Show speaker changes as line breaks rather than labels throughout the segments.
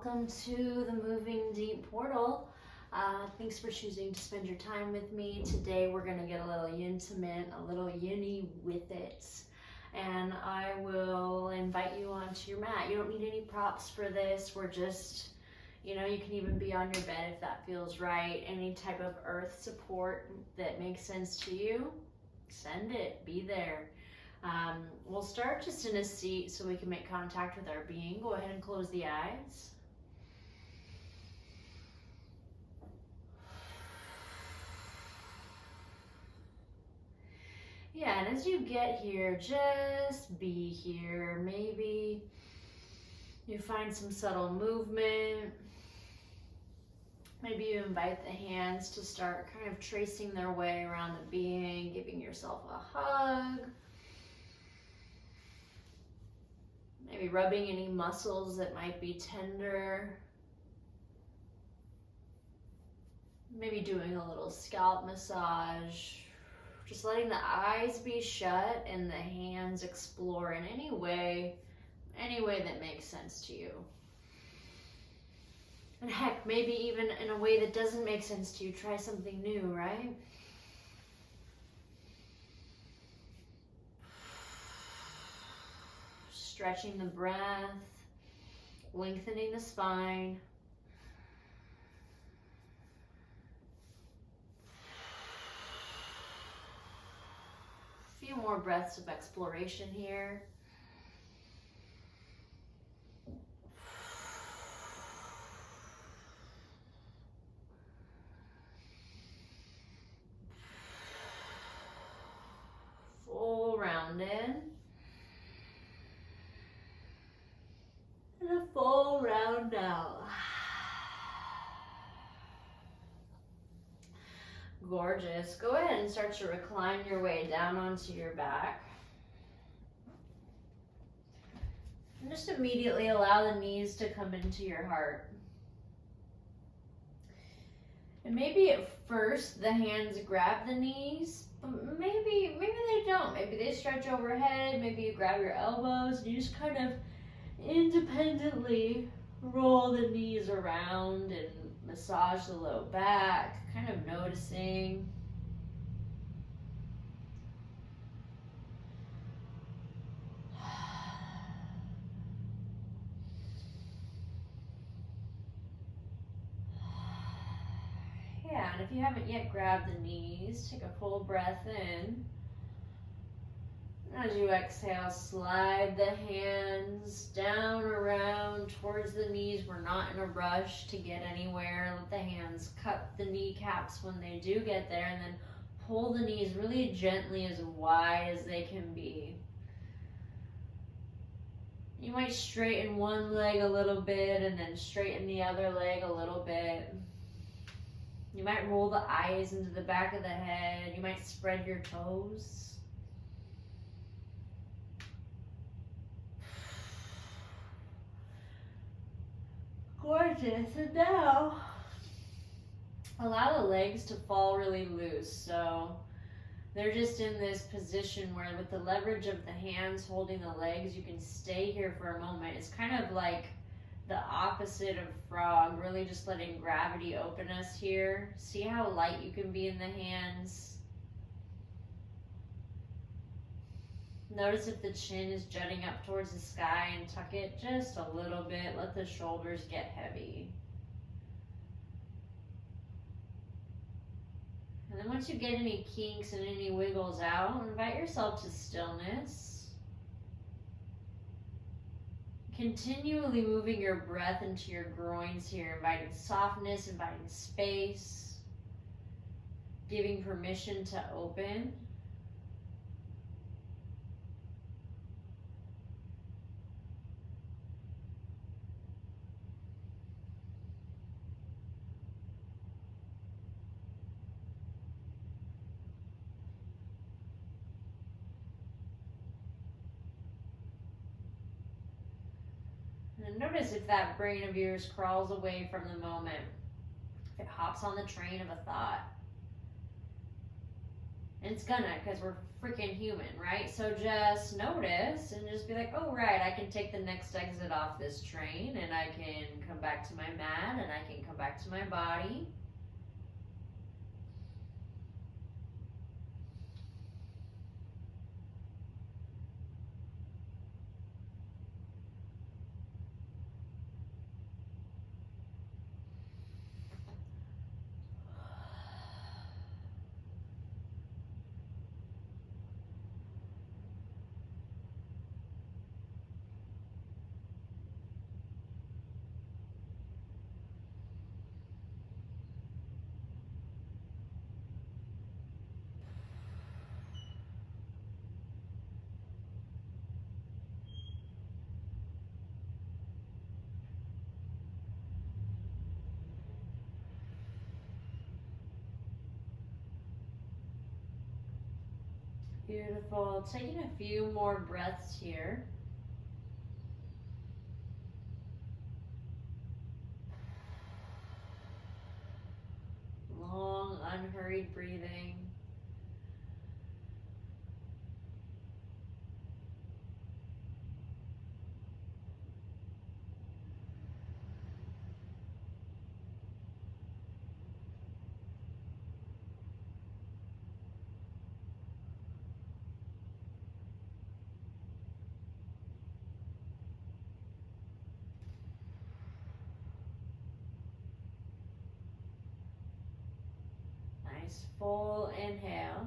welcome to the Moving Deep portal. Thanks for choosing to spend your time with me. Today we're going to get a little intimate, a little yin-y with it. And I will invite you onto your mat. You don't need any props for this. We're just, you can even be on your bed if that feels right. Any type of earth support that makes sense to you, send it, be there. We'll start just in a seat so we can make contact with our being. Go ahead and close the eyes. Yeah, and as you get here, just be here. Maybe you find some subtle movement. Maybe you invite the hands to start kind of tracing their way around the being, giving yourself a hug. Maybe rubbing any muscles that might be tender. Maybe doing a little scalp massage. Just letting the eyes be shut and the hands explore in any way that makes sense to you. And heck, maybe even in a way that doesn't make sense to you, try something new, right? Stretching the breath, lengthening the spine. A few more breaths of exploration here. Full round in. And a full round out. Gorgeous. Go ahead and start to recline your way down onto your back. And just immediately allow the knees to come into your heart. And maybe at first the hands grab the knees, but maybe they don't. Maybe they stretch overhead, maybe you grab your elbows and you just kind of independently roll the knees around and massage the low back, kind of noticing. Yeah, and if you haven't yet grabbed the knees, take a full breath in. As you exhale, slide the hands down, around, towards the knees. We're not in a rush to get anywhere. Let the hands cup the kneecaps when they do get there, and then pull the knees really gently as wide as they can be. You might straighten one leg a little bit and then straighten the other leg a little bit. You might roll the eyes into the back of the head. You might spread your toes. Gorgeous. And now allow the legs to fall really loose. So they're just in this position where with the leverage of the hands holding the legs, you can stay here for a moment. It's kind of like the opposite of frog, really just letting gravity open us here. See how light you can be in the hands. Notice if the chin is jutting up towards the sky, and tuck it just a little bit. Let the shoulders get heavy. And then once you get any kinks and any wiggles out, invite yourself to stillness. Continually moving your breath into your groins here, inviting softness, inviting space, giving permission to open. And notice if that brain of yours crawls away from the moment, if it hops on the train of a thought. And it's gonna, because we're freaking human, right? So just notice and just be like, oh, right, I can take the next exit off this train and I can come back to my mat and I can come back to my body. Beautiful. Taking a few more breaths here. Long, unhurried breathing. Nice full inhale.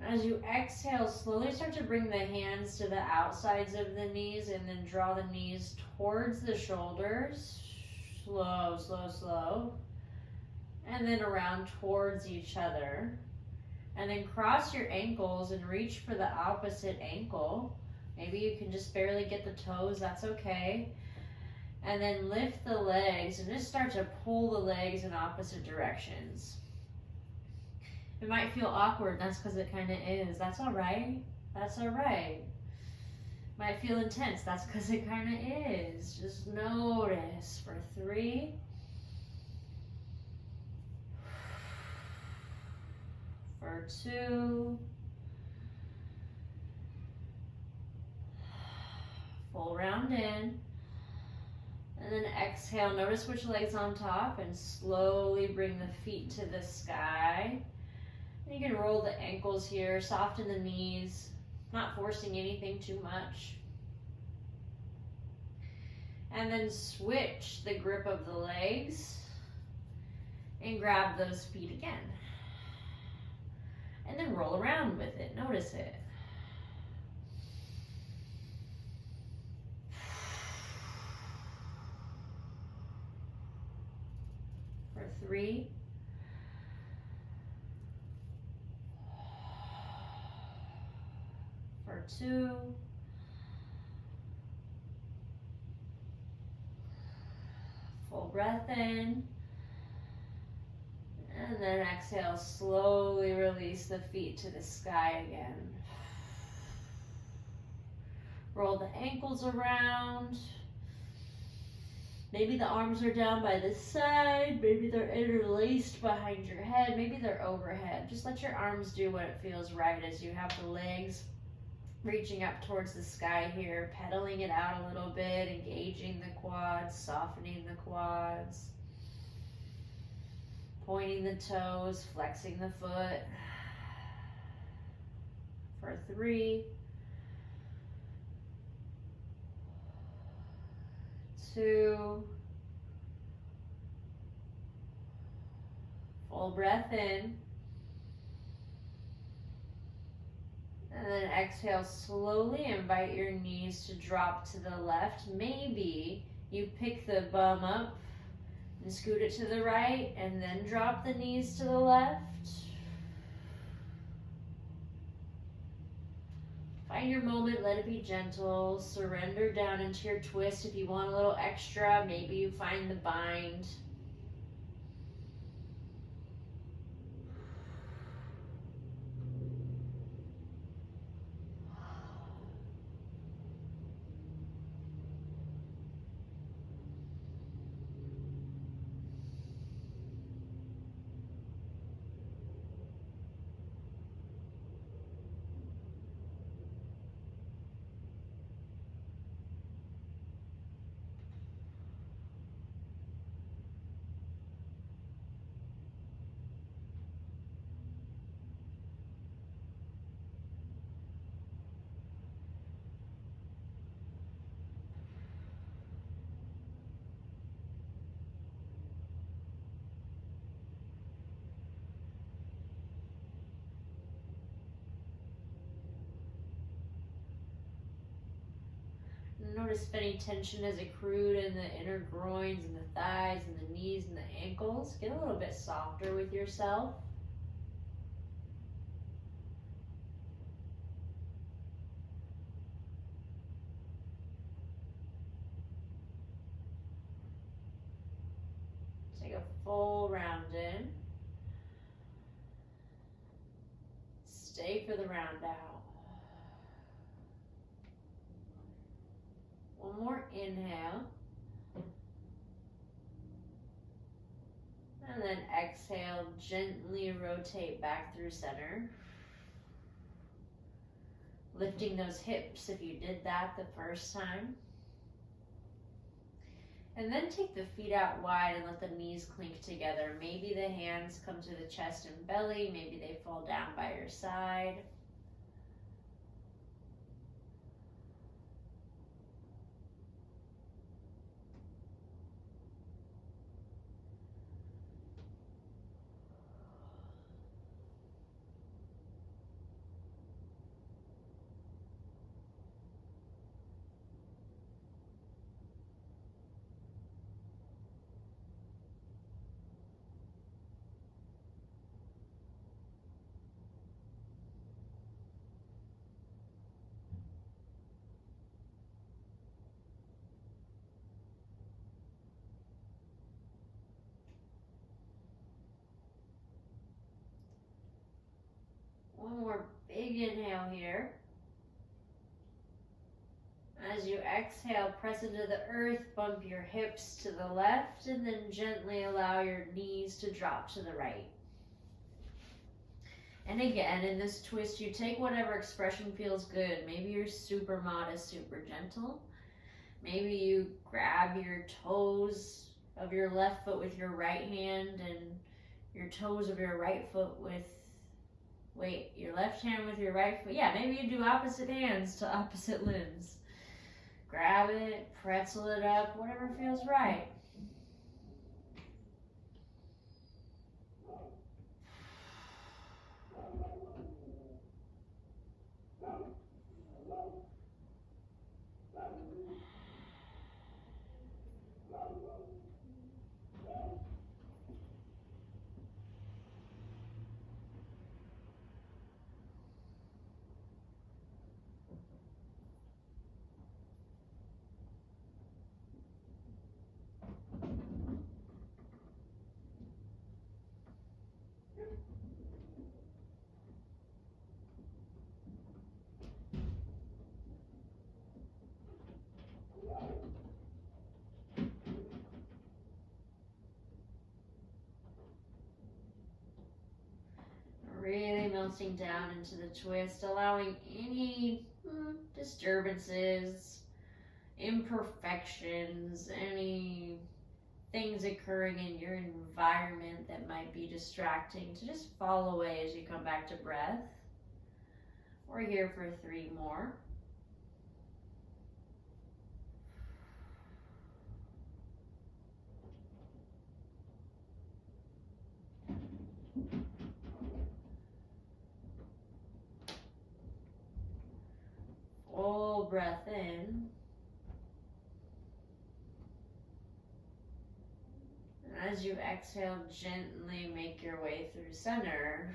As you exhale, slowly start to bring the hands to the outsides of the knees and then draw the knees towards the shoulders. Slow, slow, slow. And then around towards each other. And then cross your ankles and reach for the opposite ankle. Maybe you can just barely get the toes, that's okay. And then lift the legs and just start to pull the legs in opposite directions. It might feel awkward, that's because it kind of is. That's all right. That's all right. Might feel intense, that's because it kind of is. Just notice for 3. For 2. Full round in. And then exhale, notice which leg's on top and slowly bring the feet to the sky. And you can roll the ankles here, soften the knees, not forcing anything too much. And then switch the grip of the legs and grab those feet again. And then roll around with it, notice it. For 3. For 2. Full breath in. And then exhale, slowly release the feet to the sky again. Roll the ankles around. Maybe the arms are down by the side. Maybe they're interlaced behind your head. Maybe they're overhead. Just let your arms do what it feels right as you have the legs reaching up towards the sky here, pedaling it out a little bit, engaging the quads, softening the quads. Pointing the toes, flexing the foot. For 3. 2. Full breath in. And then exhale, slowly invite your knees to drop to the left. Maybe you pick the bum up and scoot it to the right, and then drop the knees to the left. Find your moment, let it be gentle. Surrender down into your twist. If you want a little extra, maybe you find the bind. Notice if any tension has accrued in the inner groins and the thighs and the knees and the ankles. Get a little bit softer with yourself. Take a full round in. Stay for the round out. One more inhale. And then exhale, gently rotate back through center. Lifting those hips if you did that the first time. And then take the feet out wide and let the knees clink together. Maybe the hands come to the chest and belly. Maybe they fall down by your side. One more big inhale here. As you exhale, press into the earth, bump your hips to the left, and then gently allow your knees to drop to the right. And again, in this twist, you take whatever expression feels good. Maybe you're super modest, super gentle. Maybe you grab your toes of your left foot with your right hand and your toes of your right foot with, your left hand with your right foot. Yeah, maybe you do opposite hands to opposite limbs. Grab it, pretzel it up, whatever feels right. Really melting down into the twist, allowing any disturbances, imperfections, any things occurring in your environment that might be distracting to just fall away as you come back to breath. We're here for 3 more. Full breath in. And as you exhale, gently make your way through center.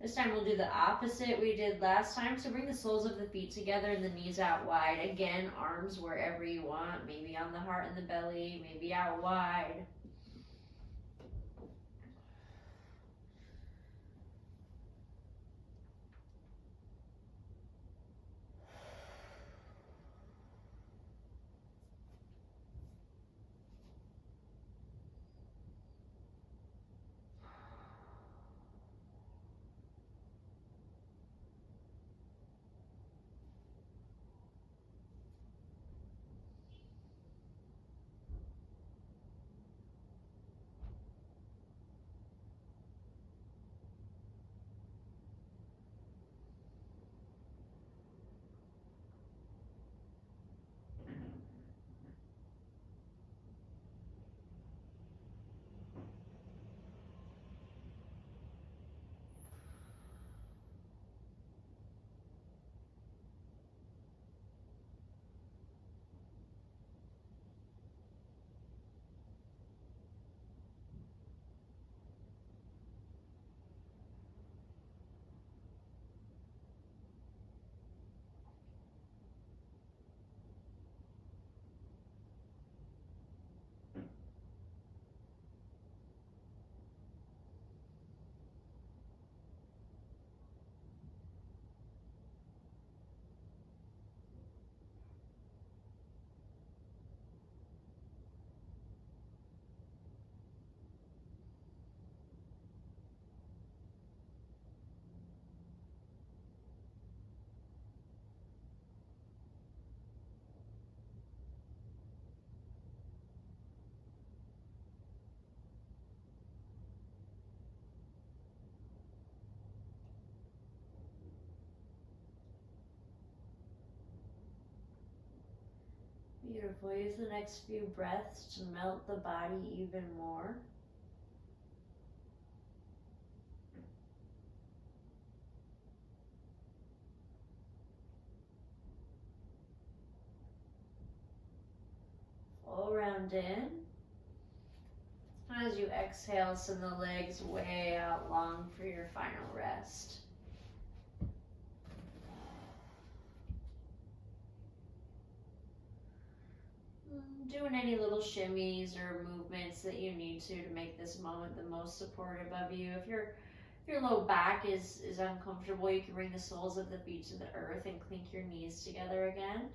This time we'll do the opposite we did last time. So bring the soles of the feet together and the knees out wide. Again, arms wherever you want. Maybe on the heart and the belly, maybe out wide. Beautiful. Use the next few breaths to melt the body even more. Full round in. As you exhale, send the legs way out long for your final rest. Doing any little shimmies or movements that you need to make this moment the most supportive of you. If your low back is uncomfortable, you can bring the soles of the feet to the earth and clink your knees together again.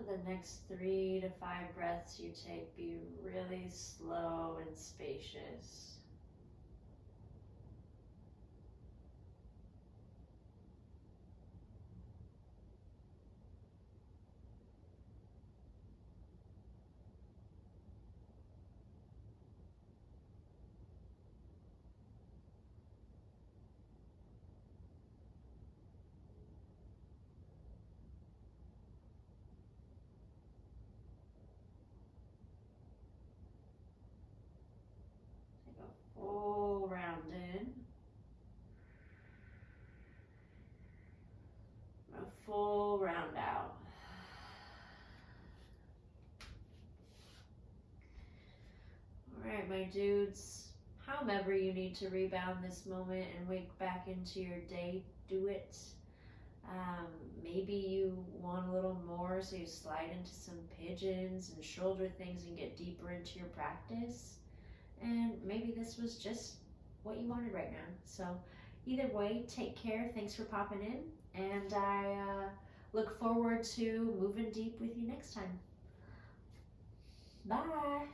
Let the next 3 to 5 breaths you take be really slow and spacious. Take a full round in. A full round out. All right, my dudes, however you need to rebound this moment and wake back into your day, do it. Maybe you want a little more, so you slide into some pigeons and shoulder things and get deeper into your practice. And maybe this was just what you wanted right now. So either way, take care. Thanks for popping in. And I look forward to moving deep with you next time. Bye.